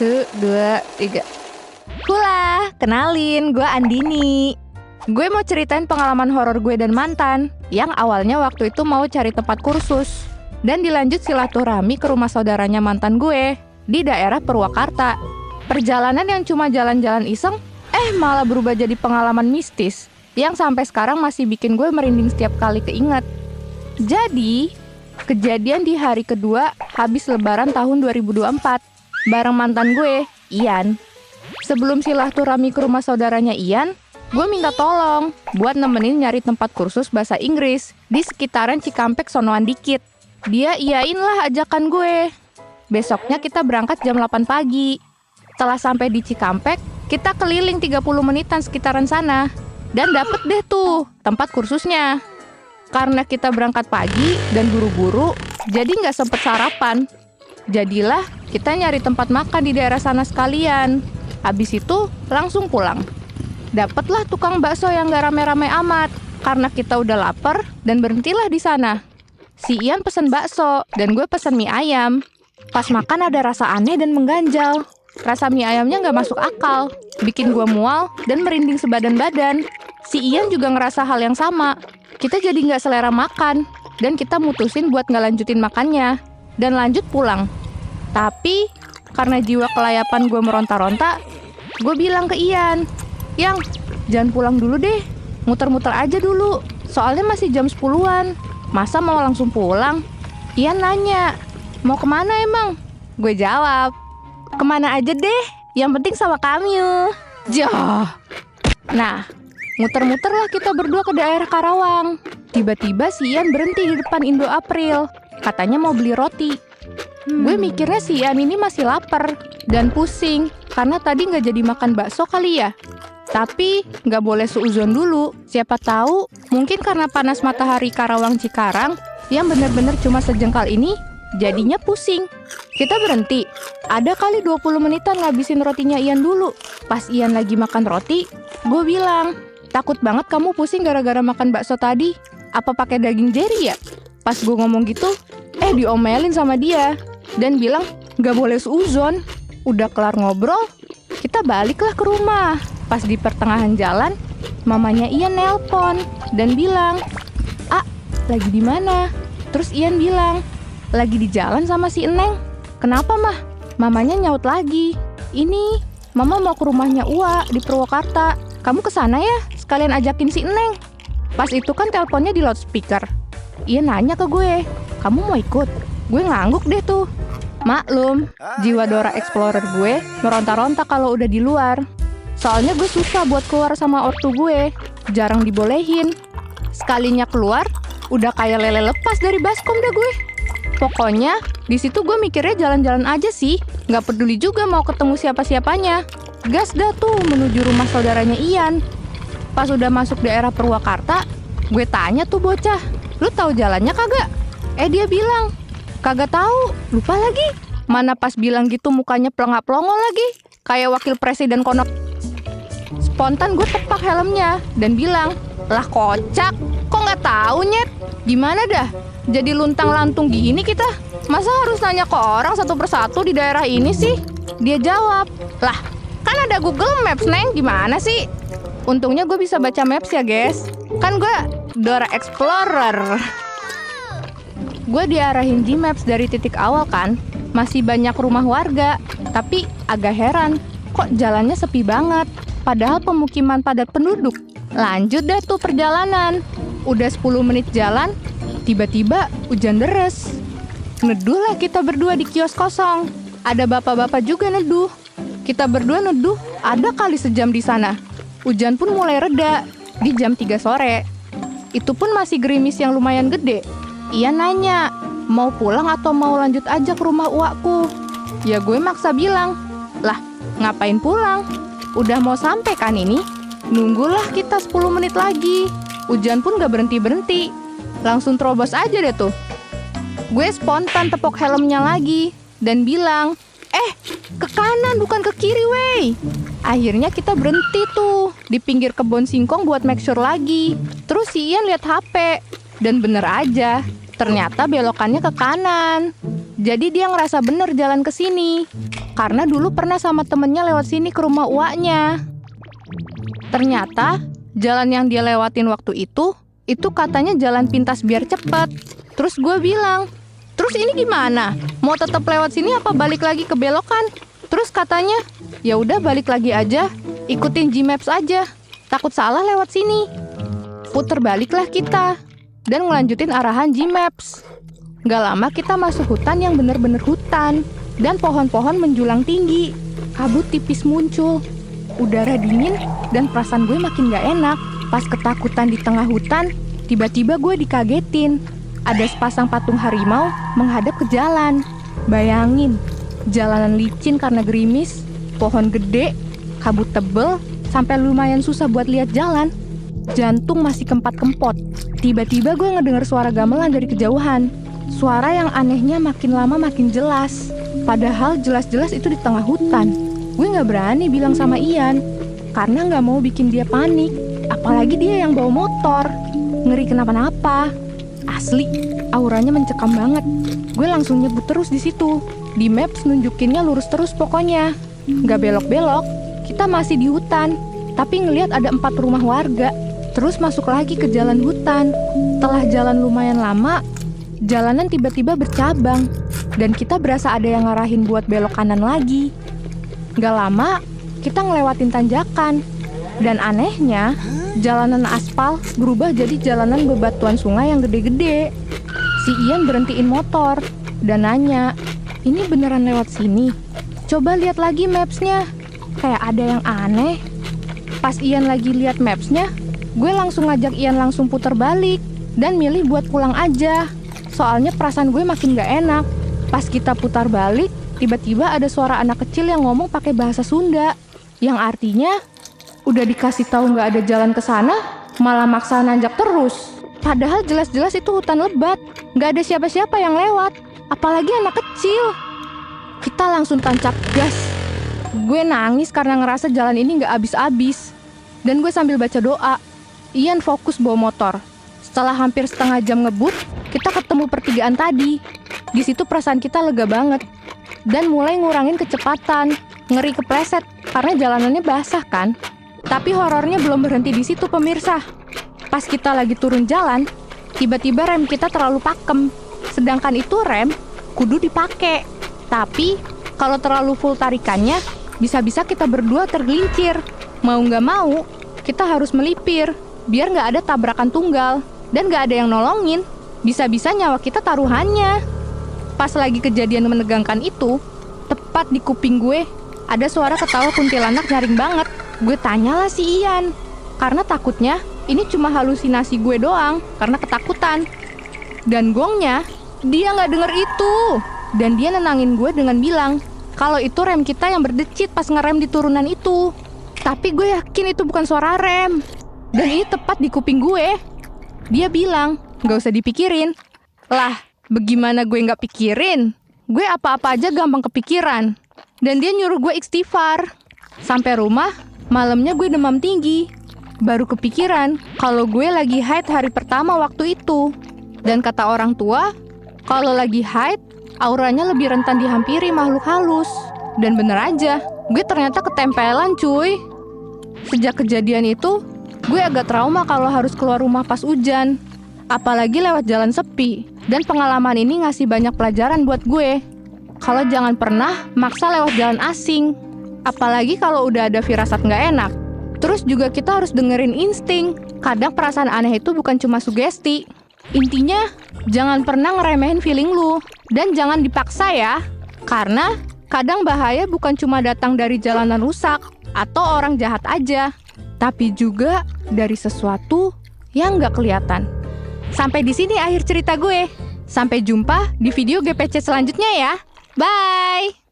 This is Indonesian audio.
1, 2, 3. Hula, kenalin, gue Andini. Gue mau ceritain pengalaman horor gue dan mantan, yang awalnya waktu itu mau cari tempat kursus, dan dilanjut silaturahmi ke rumah saudaranya mantan gue, di daerah Purwakarta. Perjalanan yang cuma jalan-jalan iseng, malah berubah jadi pengalaman mistis, yang sampai sekarang masih bikin gue merinding setiap kali keinget. Jadi, kejadian di hari kedua habis lebaran tahun 2024, bareng mantan gue, Ian. Sebelum silaturahmi ke rumah saudaranya Ian, gue minta tolong buat nemenin nyari tempat kursus bahasa Inggris di sekitaran Cikampek sonoan dikit. Dia iyain lah ajakan gue. Besoknya kita berangkat jam 8 pagi. Setelah sampai di Cikampek, kita keliling 30 menitan sekitaran sana. Dan dapet deh tuh tempat kursusnya. Karena kita berangkat pagi dan buru-buru, jadi nggak sempet sarapan. Jadilah kita nyari tempat makan di daerah sana sekalian. Habis itu langsung pulang. Dapatlah tukang bakso yang gak rame-rame amat, karena kita udah lapar dan berhentilah di sana. Si Ian pesen bakso, dan gue pesen mie ayam. Pas makan ada rasa aneh dan mengganjal. Rasa mie ayamnya gak masuk akal, bikin gue mual dan merinding sebadan-badan. Si Ian juga ngerasa hal yang sama. Kita jadi gak selera makan, dan kita mutusin buat gak lanjutin makannya, dan lanjut pulang. Tapi, karena jiwa kelayapan gue meronta-ronta, gue bilang ke Ian, "Yang, jangan pulang dulu deh, muter-muter aja dulu, soalnya masih jam 10-an, masa mau langsung pulang?" Ian nanya, "Mau kemana emang?" Gue jawab, "Kemana aja deh, yang penting sama kami." Jah. Nah, muter-muterlah kita berdua ke daerah Karawang. Tiba-tiba si Ian berhenti di depan Indo April, katanya mau beli roti. Gue mikirnya si Ian ini masih lapar dan pusing, karena tadi nggak jadi makan bakso kali ya. Tapi nggak boleh seuzon dulu, siapa tahu mungkin karena panas matahari Karawang Cikarang yang benar-benar cuma sejengkal ini, jadinya pusing. Kita berhenti, ada kali 20 menitan ngabisin rotinya Ian dulu. Pas Ian lagi makan roti, gue bilang, "Takut banget kamu pusing gara-gara makan bakso tadi, apa pakai daging jeri ya?" Pas gue ngomong gitu, diomelin sama dia, dan bilang nggak boleh seuzon. Udah kelar ngobrol, kita baliklah ke rumah. Pas di pertengahan jalan, mamanya Ian nelpon dan bilang, "Ah, lagi di mana?" Terus Ian bilang, "Lagi di jalan sama si Eneng." "Kenapa, Mah?" Mamanya nyaut lagi, "Ini, Mama mau ke rumahnya Ua di Purwakarta. Kamu kesana ya, sekalian ajakin si Eneng." Pas itu kan teleponnya di loudspeaker. Ian nanya ke gue, "Kamu mau ikut?" Gue ngangguk deh tuh. Maklum, jiwa Dora Explorer gue meronta-ronta kalau udah di luar. Soalnya gue susah buat keluar sama ortu gue, jarang dibolehin. Sekalinya keluar, udah kayak lele lepas dari baskom dah gue. Pokoknya, di situ gue mikirnya jalan-jalan aja sih, nggak peduli juga mau ketemu siapa-siapanya. Gas dah tuh menuju rumah saudaranya Ian. Pas udah masuk daerah Purwakarta, gue tanya tuh bocah, "Lu tahu jalannya kagak?" Dia bilang, "Kagak tahu, lupa lagi." Mana pas bilang gitu mukanya pelengap-pelongo lagi, kayak wakil presiden konop. Spontan gue tepak helmnya dan bilang, "Lah kocak, kok nggak tahu nyet? Gimana dah? Jadi luntang-lantung gini kita? Masa harus nanya ke orang satu persatu di daerah ini sih?" Dia jawab, "Lah, kan ada Google Maps, Neng, gimana sih?" Untungnya gue bisa baca maps ya guys, kan gue Dora Explorer. Gue diarahin Gmaps dari titik awal kan, masih banyak rumah warga, tapi agak heran, kok jalannya sepi banget, padahal pemukiman padat penduduk. Lanjut deh tuh perjalanan, udah 10 menit jalan, tiba-tiba hujan deres. Neduh lah kita berdua di kios kosong, ada bapak-bapak juga neduh. Kita berdua neduh, ada kali sejam di sana. Hujan pun mulai reda, di jam 3 sore. Itu pun masih gerimis yang lumayan gede. Ian nanya, mau pulang atau mau lanjut aja ke rumah uakku? Ya gue maksa bilang, "Lah, ngapain pulang? Udah mau sampai kan ini? Nunggulah kita 10 menit lagi." Hujan pun gak berhenti-berhenti. Langsung terobos aja deh tuh. Gue spontan tepok helmnya lagi dan bilang, "Ke kanan bukan ke kiri wey." Akhirnya kita berhenti tuh di pinggir kebun singkong buat make sure lagi. Terus si Ian lihat HP dan bener aja, ternyata belokannya ke kanan. Jadi dia ngerasa bener jalan ke sini. karena dulu pernah sama temennya lewat sini ke rumah uaknya. Ternyata jalan yang dia lewatin waktu itu katanya jalan pintas biar cepet. Terus gue bilang, terus ini gimana? Mau tetap lewat sini apa balik lagi ke belokan? Terus katanya, ya udah balik lagi aja, ikutin Gmaps aja. Takut salah lewat sini. Puter baliklah kita dan ngelanjutin arahan Gmaps. Gak lama kita masuk hutan yang bener-bener hutan. Dan pohon-pohon menjulang tinggi. Kabut tipis muncul. Udara dingin dan perasaan gue makin gak enak. Pas ketakutan di tengah hutan, tiba-tiba gue dikagetin. Ada sepasang patung harimau menghadap ke jalan. Bayangin, jalanan licin karena gerimis, pohon gede, kabut tebel, sampai lumayan susah buat lihat jalan. Jantung masih kempot-kempot. Tiba-tiba gue ngedenger suara gamelan dari kejauhan. Suara yang anehnya makin lama makin jelas. Padahal jelas-jelas itu di tengah hutan. Gue gak berani bilang sama Ian, karena gak mau bikin dia panik. Apalagi dia yang bawa motor. Ngeri kenapa-napa. Asli, auranya mencekam banget. Gue langsung nyebut terus di situ. Di maps nunjukinnya lurus terus pokoknya. Gak belok-belok. Kita masih di hutan, tapi ngelihat ada 4 rumah warga. Terus masuk lagi ke jalan hutan. Setelah jalan lumayan lama, jalanan tiba-tiba bercabang. Dan kita berasa ada yang ngarahin buat belok kanan lagi. Gak lama, kita ngelewatin tanjakan. Dan anehnya, jalanan aspal berubah jadi jalanan bebatuan sungai yang gede-gede. Si Ian berhentiin motor dan nanya, ini beneran lewat sini? Coba lihat lagi mapsnya. Kayak ada yang aneh. Pas Ian lagi lihat mapsnya, gue langsung ngajak Ian langsung putar balik. Dan milih buat pulang aja. Soalnya perasaan gue makin gak enak. Pas kita putar balik, tiba-tiba ada suara anak kecil yang ngomong pakai bahasa Sunda. Yang artinya, udah dikasih tahu nggak ada jalan ke sana, malah maksa nanjak terus. Padahal jelas-jelas itu hutan lebat, nggak ada siapa-siapa yang lewat, apalagi anak kecil. Kita langsung tancap gas. Gue nangis karena ngerasa jalan ini nggak habis-habis. Dan gue sambil baca doa. Ian fokus bawa motor. Setelah hampir setengah jam ngebut, kita ketemu pertigaan tadi. Di situ perasaan kita lega banget. Dan mulai ngurangin kecepatan. Ngeri kepleset, karena jalanannya basah kan. Tapi horornya belum berhenti di situ pemirsa. Pas kita lagi turun jalan, tiba-tiba rem kita terlalu pakem. Sedangkan itu rem kudu dipakai. Tapi kalau terlalu full tarikannya, bisa-bisa kita berdua tergelincir. Mau nggak mau, kita harus melipir biar nggak ada tabrakan tunggal dan nggak ada yang nolongin. Bisa-bisa nyawa kita taruhannya. Pas lagi kejadian menegangkan itu, tepat di kuping gue ada suara ketawa kuntilanak nyaring banget. Gue tanyalah si Ian, karena takutnya ini cuma halusinasi gue doang karena ketakutan. Dan gongnya, dia nggak denger itu. Dan dia nenangin gue dengan bilang, kalau itu rem kita yang berdecit pas ngerem di turunan itu. Tapi gue yakin itu bukan suara rem. Dan ini tepat di kuping gue. Dia bilang, nggak usah dipikirin. Lah, bagaimana gue nggak pikirin? Gue apa-apa aja gampang kepikiran. Dan dia nyuruh gue istighfar. Sampai rumah, malamnya gue demam tinggi. Baru kepikiran kalau gue lagi haid hari pertama waktu itu. Dan kata orang tua, kalau lagi haid, auranya lebih rentan dihampiri makhluk halus. Dan bener aja, gue ternyata ketempelan cuy. Sejak kejadian itu, gue agak trauma kalau harus keluar rumah pas hujan. Apalagi lewat jalan sepi. Dan pengalaman ini ngasih banyak pelajaran buat gue. Kalau jangan pernah maksa lewat jalan asing. Apalagi kalau udah ada firasat nggak enak. Terus juga kita harus dengerin insting. Kadang perasaan aneh itu bukan cuma sugesti. Intinya, jangan pernah ngeremehin feeling lu. Dan jangan dipaksa ya. Karena kadang bahaya bukan cuma datang dari jalanan rusak atau orang jahat aja. Tapi juga dari sesuatu yang nggak kelihatan. Sampai di sini akhir cerita gue. Sampai jumpa di video GPC selanjutnya ya. Bye!